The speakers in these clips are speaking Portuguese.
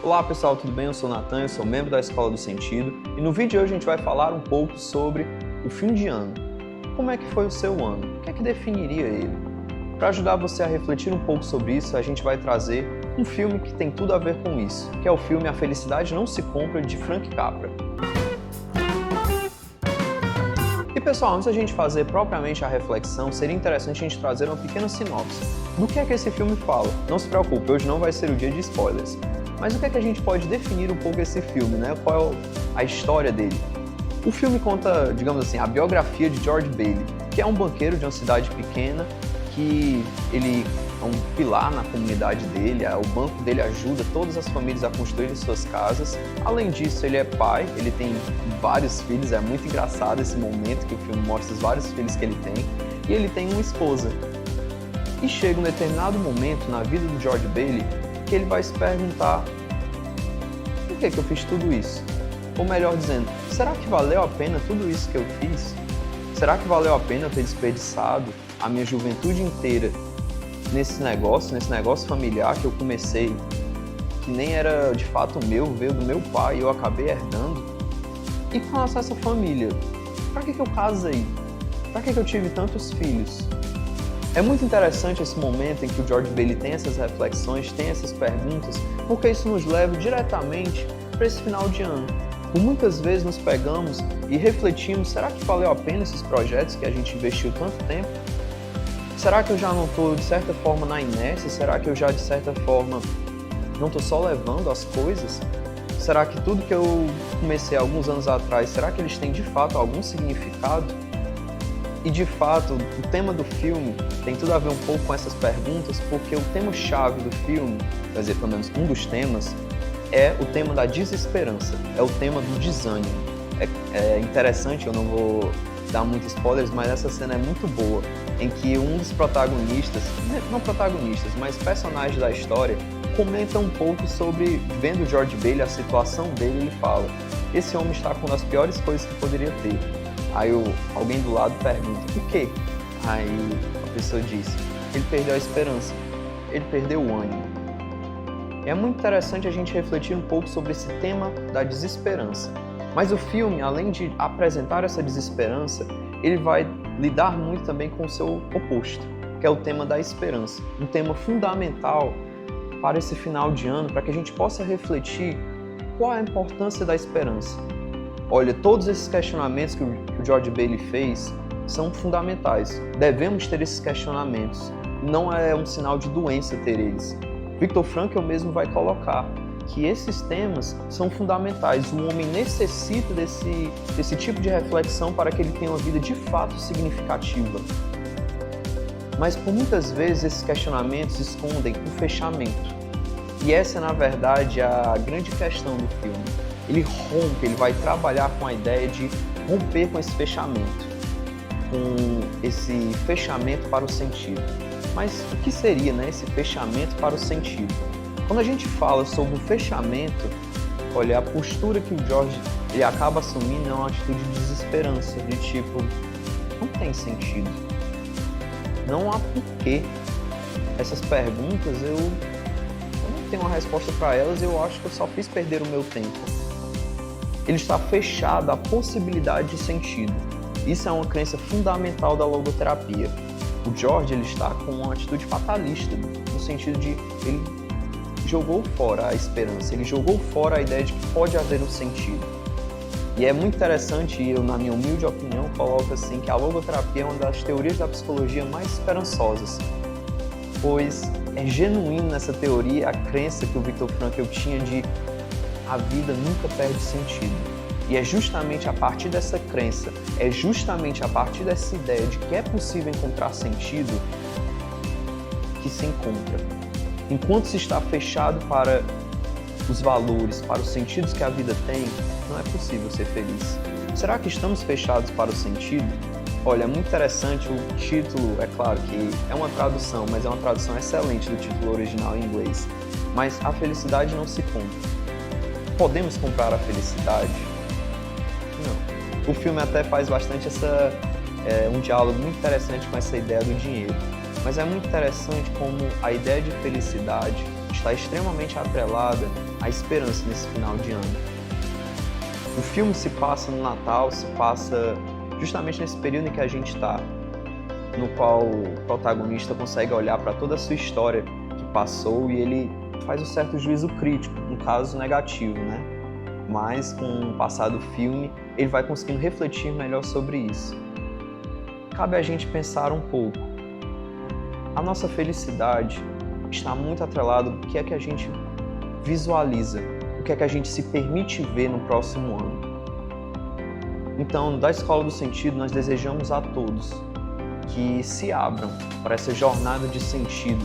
Olá pessoal, tudo bem? Eu sou o Nathan, eu sou membro da Escola do Sentido e no vídeo de hoje a gente vai falar um pouco sobre o fim de ano. Como é que foi o seu ano? O que é que definiria ele? Para ajudar você a refletir um pouco sobre isso, a gente vai trazer um filme que tem tudo a ver com isso, que é o filme A Felicidade Não Se Compra, de Frank Capra. E pessoal, antes da gente fazer propriamente a reflexão, seria interessante a gente trazer uma pequena sinopse do que é que esse filme fala. Não se preocupe, hoje não vai ser o dia de spoilers. Mas o que é que a gente pode definir um pouco esse filme, né? Qual é a história dele? O filme conta, digamos assim, a biografia de George Bailey, que é um banqueiro de uma cidade pequena, que ele é um pilar na comunidade dele, o banco dele ajuda todas as famílias a construírem suas casas. Além disso, ele é pai, ele tem vários filhos, é muito engraçado esse momento que o filme mostra os vários filhos que ele tem, e ele tem uma esposa. E chega um determinado momento na vida do George Bailey que ele vai se perguntar: por que eu fiz tudo isso? Ou melhor dizendo, será que valeu a pena tudo isso que eu fiz? Será que valeu a pena eu ter desperdiçado a minha juventude inteira nesse negócio familiar que eu comecei, que nem era de fato meu, veio do meu pai e eu acabei herdando? E com relação a essa família, para que eu casei? Para que eu tive tantos filhos? É muito interessante esse momento em que o George Bailey tem essas reflexões, tem essas perguntas, porque isso nos leva diretamente para esse final de ano. Por muitas vezes nos pegamos e refletimos: será que valeu a pena esses projetos que a gente investiu tanto tempo? Será que eu já não estou, de certa forma, na inércia? Será que eu já, de certa forma, não estou só levando as coisas? Será que tudo que eu comecei alguns anos atrás, será que eles têm, de fato, algum significado? E, de fato, o tema do filme tem tudo a ver um pouco com essas perguntas, porque o tema-chave do filme, quer dizer, pelo menos um dos temas, é o tema da desesperança, é o tema do desânimo. É interessante, eu não vou dar muitos spoilers, mas essa cena é muito boa, em que um dos protagonistas, não protagonistas, mas personagens da história, comenta um pouco sobre, vendo o George Bailey, a situação dele, ele fala: esse homem está com uma das piores coisas que poderia ter. Aí alguém do lado pergunta: o quê? Aí a pessoa diz: ele perdeu a esperança, ele perdeu o ânimo. É muito interessante a gente refletir um pouco sobre esse tema da desesperança. Mas o filme, além de apresentar essa desesperança, ele vai lidar muito também com o seu oposto, que é o tema da esperança. Um tema fundamental para esse final de ano, para que a gente possa refletir qual é a importância da esperança. Olha, todos esses questionamentos que o George Bailey fez são fundamentais. Devemos ter esses questionamentos. Não é um sinal de doença ter eles. Viktor Frankl mesmo vai colocar que esses temas são fundamentais. O homem necessita desse tipo de reflexão para que ele tenha uma vida de fato significativa. Mas por muitas vezes esses questionamentos escondem um fechamento. E essa é, na verdade, a grande questão do filme. Ele rompe, ele vai trabalhar com a ideia de romper com esse fechamento para o sentido. Mas o que seria, né, esse fechamento para o sentido? Quando a gente fala sobre o fechamento, olha, a postura que o George ele acaba assumindo é uma atitude de desesperança, de tipo, não tem sentido, não há porquê. Essas perguntas, eu não tenho uma resposta para elas, eu acho que eu só fiz perder o meu tempo. Ele está fechado à possibilidade de sentido. Isso é uma crença fundamental da logoterapia. O George ele está com uma atitude fatalista, no sentido de ele jogou fora a esperança, ele jogou fora a ideia de que pode haver um sentido. E é muito interessante, e eu, na minha humilde opinião, coloco assim que a logoterapia é uma das teorias da psicologia mais esperançosas, pois é genuíno nessa teoria a crença que o Viktor Frankl tinha de a vida nunca perde sentido. E é justamente a partir dessa crença, é justamente a partir dessa ideia de que é possível encontrar sentido que se encontra. Enquanto se está fechado para os valores, para os sentidos que a vida tem, não é possível ser feliz. Será que estamos fechados para o sentido? Olha, é muito interessante o título, é claro que é uma tradução, mas é uma tradução excelente do título original em inglês. Mas a felicidade não se compra. Podemos comprar a felicidade? Não. O filme até faz bastante um diálogo muito interessante com essa ideia do dinheiro. Mas é muito interessante como a ideia de felicidade está extremamente atrelada a esperança nesse final de ano. O filme se passa no Natal, se passa justamente nesse período em que a gente está, no qual o protagonista consegue olhar para toda a sua história que passou e ele faz um certo juízo crítico, no caso negativo, né? Mas com o passar do filme, ele vai conseguindo refletir melhor sobre isso. Cabe a gente pensar um pouco. A nossa felicidade está muito atrelada do que é que a gente visualiza, o que é que a gente se permite ver no próximo ano. Então, da Escola do Sentido, nós desejamos a todos que se abram para essa jornada de sentido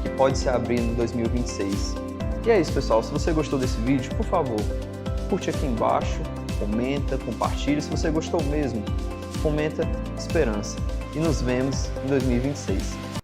que pode se abrir em 2026. E é isso, pessoal. Se você gostou desse vídeo, por favor, curte aqui embaixo, comenta, compartilha. Se você gostou mesmo, comenta esperança. E nos vemos em 2026.